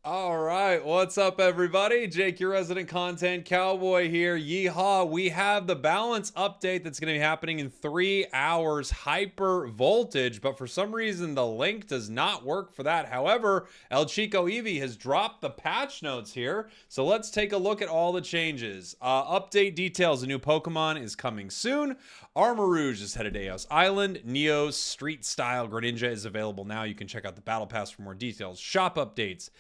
All right, what's up, everybody? Jake, your resident content cowboy here. Yeehaw! We have the balance update that's going to be happening in 3 hours, hyper voltage, but for some reason the link does not work for that. However, El Chico Eevee has dropped the patch notes here, so let's take a look at all the changes. Update details: a new Pokemon is coming soon. Armarouge is headed to Eos Island. Neo's Street Style Greninja is available now. You can check out the Battle Pass for more details. Shop updates.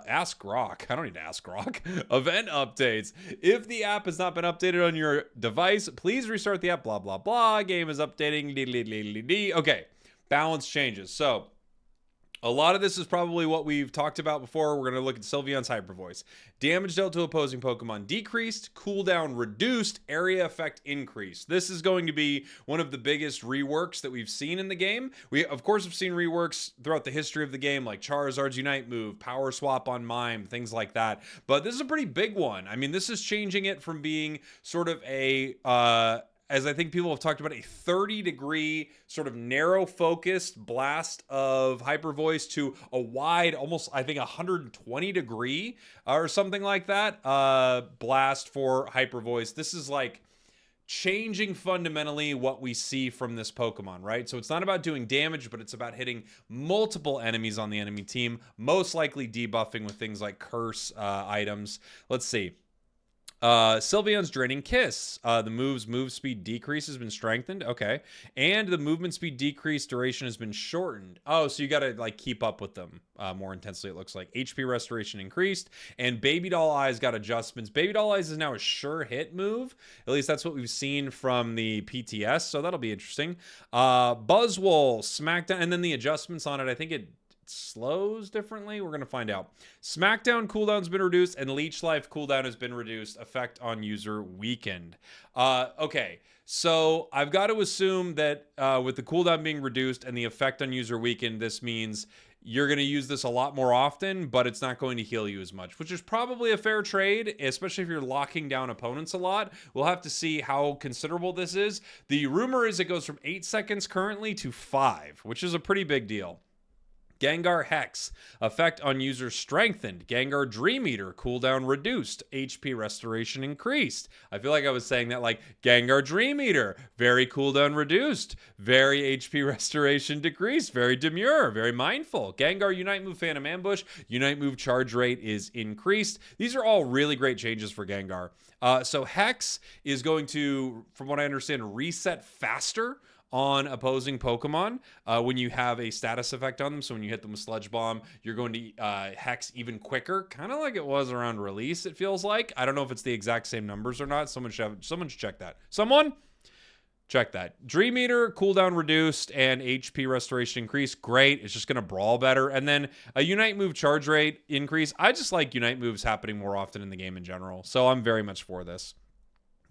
Ask Grok. I don't need to ask Grok. Event updates. If the app has not been updated on your device, please restart the app. Blah, blah, blah. Game is updating. Okay. Balance changes. So, a lot of this is probably what we've talked about before. We're going to look at Sylveon's Hyper Voice. Damage dealt to opposing Pokemon decreased, cooldown reduced, area effect increased. This is going to be one of the biggest reworks that we've seen in the game. We, of course, have seen reworks throughout the history of the game, like Charizard's Unite move, Power Swap on Mime, things like that. But this is a pretty big one. I mean, this is changing it from being sort of a as I think people have talked about, a 30-degree sort of narrow focused blast of Hyper Voice to a wide, almost I think 120-degree or something like that blast for Hyper Voice. This is like changing fundamentally what we see from this Pokemon, right? So it's not about doing damage, but it's about hitting multiple enemies on the enemy team, most likely debuffing with things like curse items. Let's see. Sylveon's Draining Kiss. The move's move speed decrease has been strengthened. Okay. And the movement speed decrease duration has been shortened. Oh, so you got to like keep up with them more intensely, it looks like. HP restoration increased. And Baby Doll Eyes got adjustments. Baby Doll Eyes is now a sure hit move. At least that's what we've seen from the PTS. So that'll be interesting. Buzzwole, Smackdown. And then the adjustments on it, I think it slows differently. We're going to find out. Smackdown cooldown's been reduced and Leech Life cooldown has been reduced. Effect on user weakened. Okay, so I've got to assume that with the cooldown being reduced and the effect on user weakened, this means you're going to use this a lot more often, but it's not going to heal you as much, which is probably a fair trade, especially if you're locking down opponents a lot. We'll have to see how considerable this is. The rumor is it goes from 8 seconds currently to 5, which is a pretty big deal. Gengar Hex, effect on users strengthened. Gengar Dream Eater, cooldown reduced. HP restoration increased. I feel like I was saying that like Gengar Dream Eater, very cooldown reduced. Very HP restoration decreased. Very demure, very mindful. Gengar Unite Move Phantom Ambush, Unite Move charge rate is increased. These are all really great changes for Gengar. So Hex is going to, from what I understand, reset faster on opposing Pokemon when you have a status effect on them. So when you hit them with Sludge Bomb, you're going to Hex even quicker, kind of like it was around release, it feels like. I don't know if it's the exact same numbers or not. Someone should check that. Someone? Check that. Dream Eater, cooldown reduced, and HP restoration increased. Great. It's just going to brawl better. And then a Unite Move charge rate increase. I just like Unite Moves happening more often in the game in general. So I'm very much for this.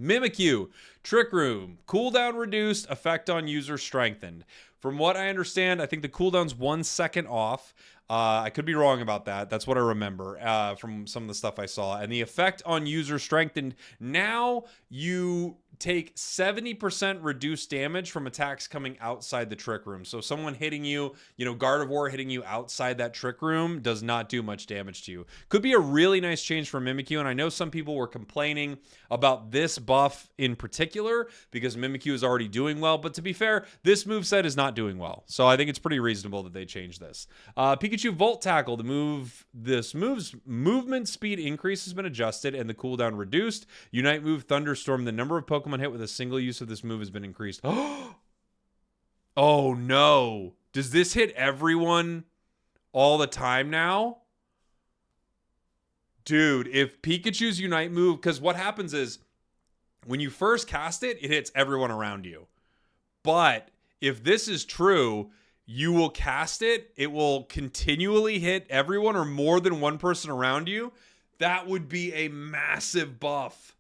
Mimikyu, Trick Room, cooldown reduced, effect on user strengthened. From what I understand, I think the cooldown's 1 second off. I could be wrong about that. That's what I remember from some of the stuff I saw. And the effect on user strengthened. Now you take 70% reduced damage from attacks coming outside the Trick Room. So someone hitting you, Gardevoir hitting you outside that Trick Room does not do much damage to you. Could be a really nice change for Mimikyu, and I know some people were complaining about this buff in particular because Mimikyu is already doing well, but to be fair, this moveset is not doing well. So I think it's pretty reasonable that they change this. Pikachu Volt Tackle, this move's movement speed increase has been adjusted and the cooldown reduced. Unite Move Thunderstorm, the number of Pokemon hit with a single use of this move has been increased. Oh no. Does this hit everyone all the time now? Dude, if Pikachu's Unite move, because what happens is when you first cast it, it hits everyone around you. But if this is true, you will cast it, it will continually hit everyone or more than one person around you. That would be a massive buff.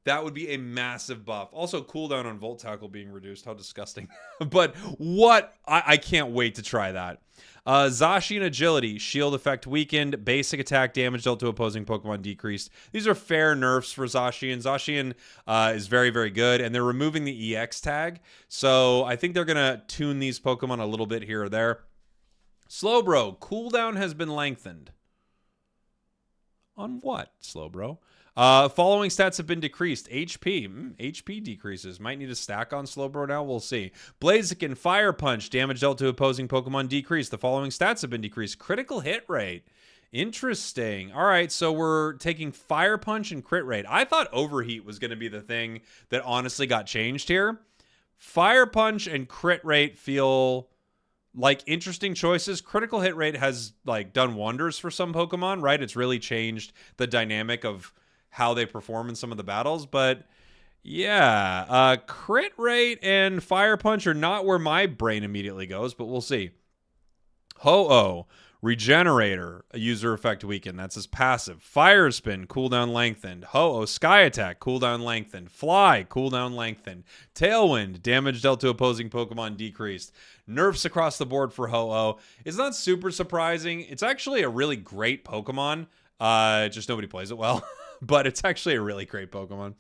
That would be a massive buff. Also, cooldown on Volt Tackle being reduced. How disgusting. But what? I can't wait to try that. Zacian Agility. Shield effect weakened. Basic attack damage dealt to opposing Pokemon decreased. These are fair nerfs for Zacian. Zacian is very, very good. And they're removing the EX tag. So I think they're going to tune these Pokemon a little bit here or there. Slowbro. Cooldown has been lengthened. On what, Slowbro? Following stats have been decreased. HP. HP decreases. Might need a stack on Slowbro now. We'll see. Blaziken, Fire Punch. Damage dealt to opposing Pokemon decreased. The following stats have been decreased. Critical hit rate. Interesting. All right, so we're taking Fire Punch and crit rate. I thought Overheat was going to be the thing that honestly got changed here. Fire Punch and crit rate feel like interesting choices. Critical hit rate has like done wonders for some Pokemon, right? It's really changed the dynamic of how they perform in some of the battles. But yeah, crit rate and Fire Punch are not where my brain immediately goes, but we'll see. Ho-Oh, Regenerator, a user effect weakened. That's his passive. Fire Spin, cooldown lengthened. Ho-Oh, Sky Attack, cooldown lengthened. Fly, cooldown lengthened. Tailwind, damage dealt to opposing Pokemon decreased. Nerfs across the board for Ho-Oh. It's not super surprising. It's actually a really great Pokemon. Just nobody plays it well. But it's actually a really great Pokemon.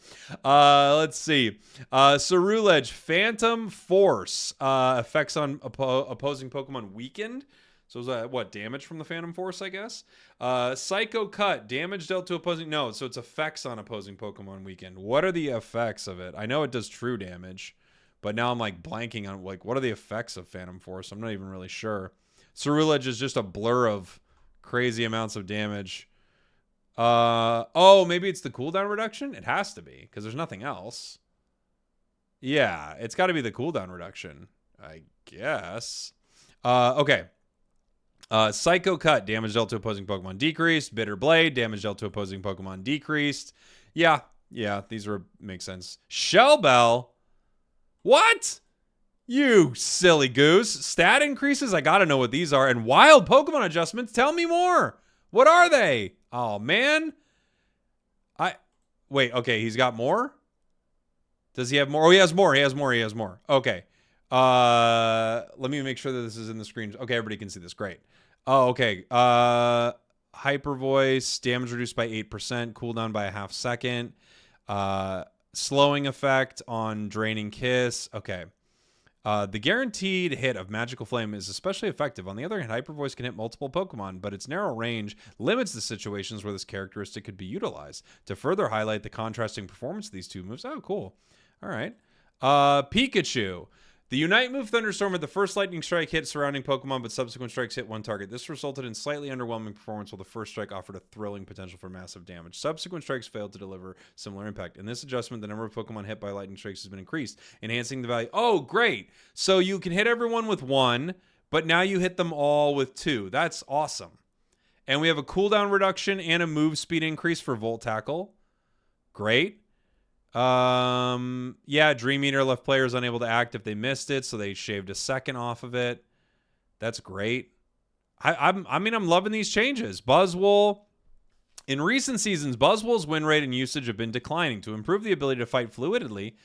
Let's see. Cerulege, Phantom Force. Effects on opposing Pokemon weakened. So is that what, damage from the Phantom Force, I guess? Psycho Cut, damage dealt to opposing... No, so it's effects on opposing Pokemon weakened. What are the effects of it? I know it does true damage, but now I'm like blanking on like what are the effects of Phantom Force? I'm not even really sure. Cerulege is just a blur of crazy amounts of damage. Oh, maybe it's the cooldown reduction? It has to be, because there's nothing else. Yeah, it's got to be the cooldown reduction, I guess. Okay. Psycho Cut, damage dealt to opposing Pokemon decreased. Bitter Blade, damage dealt to opposing Pokemon decreased. Yeah, these make sense. Shell Bell? What? You silly goose. Stat increases? I gotta know what these are. And wild Pokemon adjustments? Tell me more. What are they? Oh, man. Wait, okay, he's got more? Does he have more? Oh, he has more. He has more. Okay. Let me make sure that this is in the screen. Okay, everybody can see this. Great. Oh, okay. Hyper Voice, damage reduced by 8%, cooldown by a half second. Slowing effect on Draining Kiss. Okay. The guaranteed hit of Magical Flame is especially effective. On the other hand, Hyper Voice can hit multiple Pokemon, but its narrow range limits the situations where this characteristic could be utilized. To further highlight the contrasting performance of these two moves. Oh, cool. All right. Pikachu. The Unite move Thunderstorm had the first Lightning Strike hit surrounding Pokemon, but subsequent strikes hit one target. This resulted in slightly underwhelming performance, while the first strike offered a thrilling potential for massive damage. Subsequent strikes failed to deliver similar impact. In this adjustment, the number of Pokemon hit by Lightning Strikes has been increased, enhancing the value. Oh, great. So you can hit everyone with one, but now you hit them all with two. That's awesome. And we have a cooldown reduction and a move speed increase for Volt Tackle. Great. Yeah, Dream Eater left players unable to act if they missed it, so they shaved a second off of it. That's great. I mean, I'm loving these changes. Buzzwole. In recent seasons, Buzzwole's win rate and usage have been declining. To improve the ability to fight fluidly.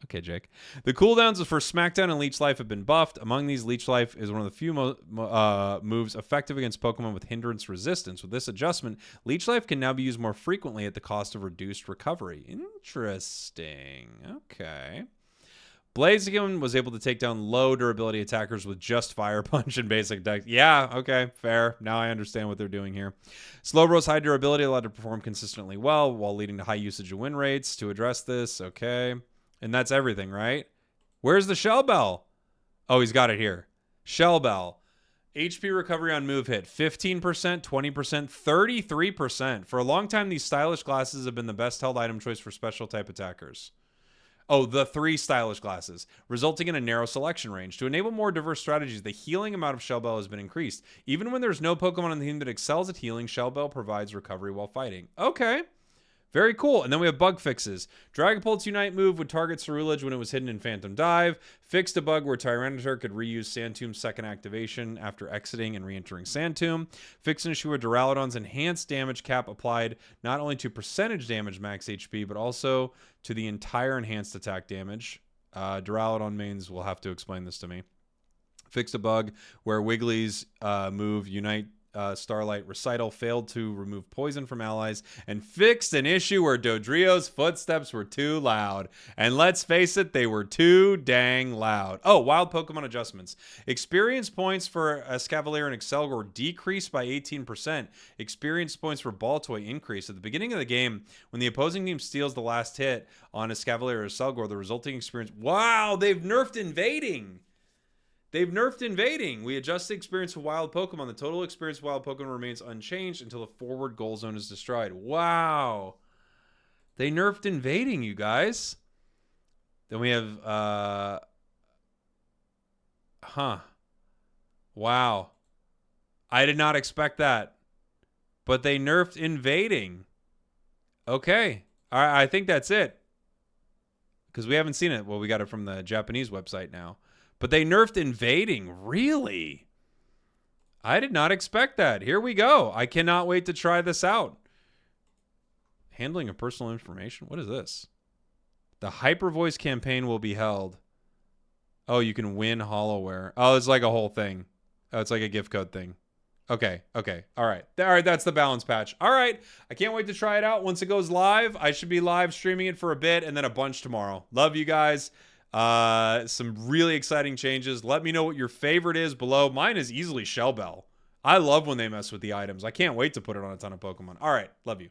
Okay, Jake. The cooldowns for Smackdown and Leech Life have been buffed. Among these, Leech Life is one of the few moves effective against Pokemon with hindrance resistance. With this adjustment, Leech Life can now be used more frequently at the cost of reduced recovery. Interesting. Okay. Blaziken was able to take down low durability attackers with just Fire Punch and basic deck. Yeah, okay, fair. Now I understand what they're doing here. Slowbro's high durability allowed to perform consistently well while leading to high usage and win rates. To address this, okay. And that's everything, right? Where's the Shell Bell? Oh, he's got it here. Shell Bell. HP recovery on move hit. 15%, 20%, 33%. For a long time, these stylish glasses have been the best held item choice for special type attackers. Oh, the 3 stylish glasses, resulting in a narrow selection range. To enable more diverse strategies, the healing amount of Shell Bell has been increased. Even when there's no Pokemon on the team that excels at healing, Shell Bell provides recovery while fighting. Okay. Very cool. And then we have bug fixes. Dragapult's Unite move would target Cerulege when it was hidden in Phantom Dive. Fixed a bug where Tyranitar could reuse Sandtomb's second activation after exiting and re-entering Sandtomb. Fixed an issue where Duraludon's enhanced damage cap applied not only to percentage damage max HP, but also to the entire enhanced attack damage. Duraludon mains will have to explain this to me. Fixed a bug where Wiggly's move Unite Starlight Recital failed to remove poison from allies and fixed an issue where Dodrio's footsteps were too loud. And let's face it, they were too dang loud. Oh, wild Pokemon adjustments. Experience points for Escavalier and Excelgor decreased by 18%. Experience points for Baltoy increased. At the beginning of the game, when the opposing team steals the last hit on Escavalier or Excelgor, the resulting experience... Wow, they've nerfed invading! They've nerfed invading. We adjust the experience of wild Pokemon. The total experience of wild Pokemon remains unchanged until the forward goal zone is destroyed. Wow. They nerfed invading, you guys. Then we have, Wow. I did not expect that. But they nerfed invading. Okay. All right, I think that's it. Because we haven't seen it. Well, we got it from the Japanese website now. But they nerfed invading. Really? I did not expect that. Here we go. I cannot wait to try this out. Handling of personal information? What is this? The Hyper Voice campaign will be held. Oh, you can win HoloWare. Oh, it's like a whole thing. Oh, it's like a gift code thing. Okay. All right. That's the balance patch. All right. I can't wait to try it out once it goes live. I should be live streaming it for a bit and then a bunch tomorrow. Love you guys. Some really exciting changes. Let me know what your favorite is below. Mine is easily Shellbell. I love when they mess with the items. I can't wait to put it on a ton of Pokemon. All right. Love you.